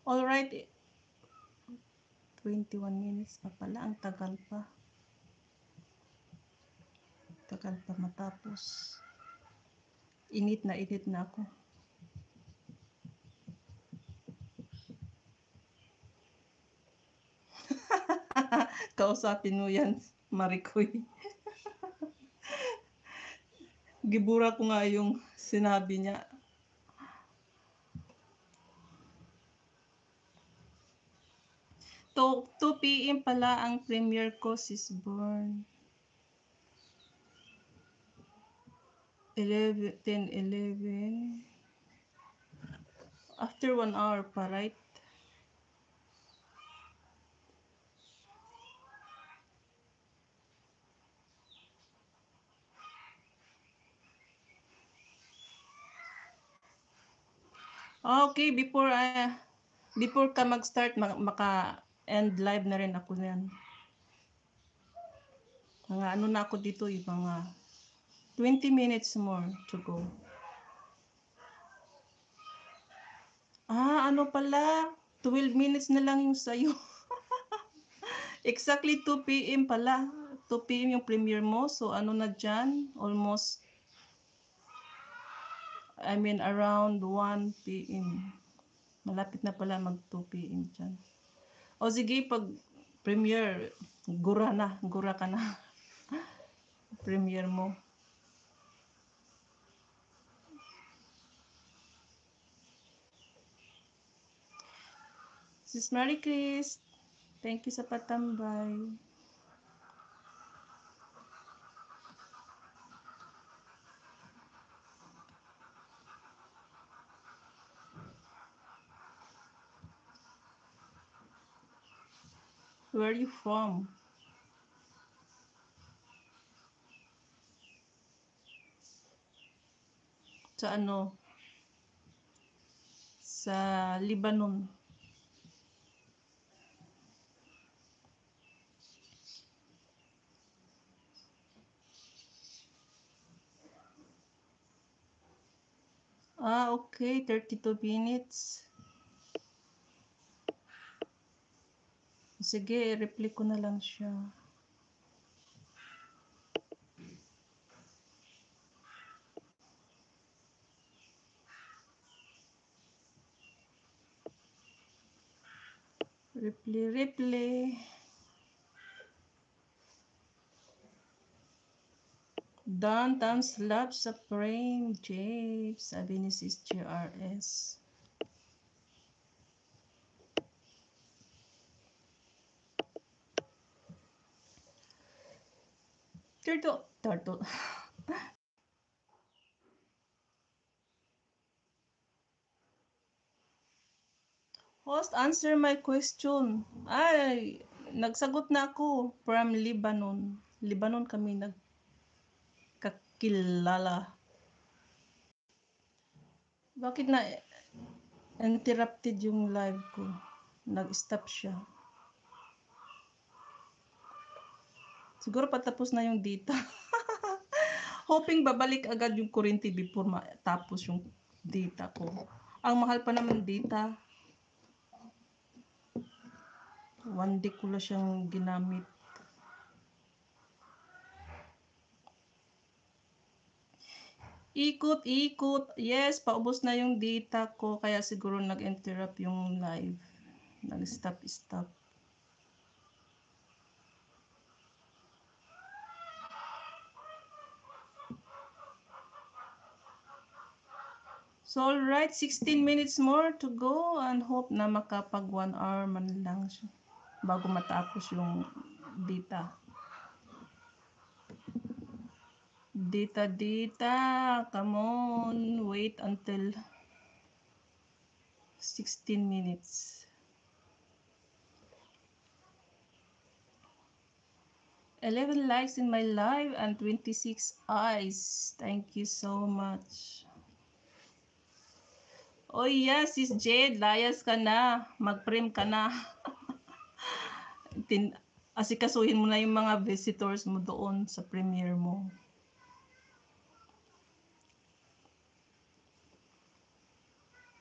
Alright, 21 minutes pa pala. Ang tagal pa. Tagal pa matapos. Init na ako. Kausapin mo yan, Maricoy. Gibura ko nga yung sinabi niya. To 2 p.m. pala ang premiere ko, Sis Born. 10:11. After 1 hour pa, right? Okay, before ka mag-start, maka-end live na rin ako yan. Mga ano na ako dito, yung mga 20 minutes more to go. Ano pala? 12 minutes na lang yung sayo. Exactly 2 p.m. pala. 2 p.m. yung premiere mo. So, ano na dyan? Almost, around 1 p.m. Malapit na pala mag 2 p.m. dyan. O sige, pag premiere, gura ka na. Premiere mo. Sis Mary Chris, thank you sa patambay. Where are you from? Sa ano? Sa Lebanon. Okay. 32 minutes. Sige, reply ko na lang siya. Reply. Done, thumbs love sa frame, James. Sabi ni Sis GRS. Turtle. Host, answer my question. Ay, nagsagot na ako. From Lebanon. Lebanon kami nagkakilala. Bakit na interrupted yung live ko? Nag-stop siya. Siguro patapos na yung data. Hoping babalik agad yung kuryente before matapos yung data ko. Ang mahal pa naman data. 1 day ko lang siyang ginamit. Ikot. Yes, paubos na yung data ko. Kaya siguro nag-interrupt yung live. Nag-stop. So, alright. 16 minutes more to go. And hope na makapag 1 hour man lang siya bago matapos yung data. Data, come on, wait until 16 minutes. 11 likes in my live and 26 eyes. Thank you so much. Oh yes, Sis Jade, layas ka na. Mag-frame ka na. Asikasuhin mo na yung mga visitors mo doon sa premiere mo.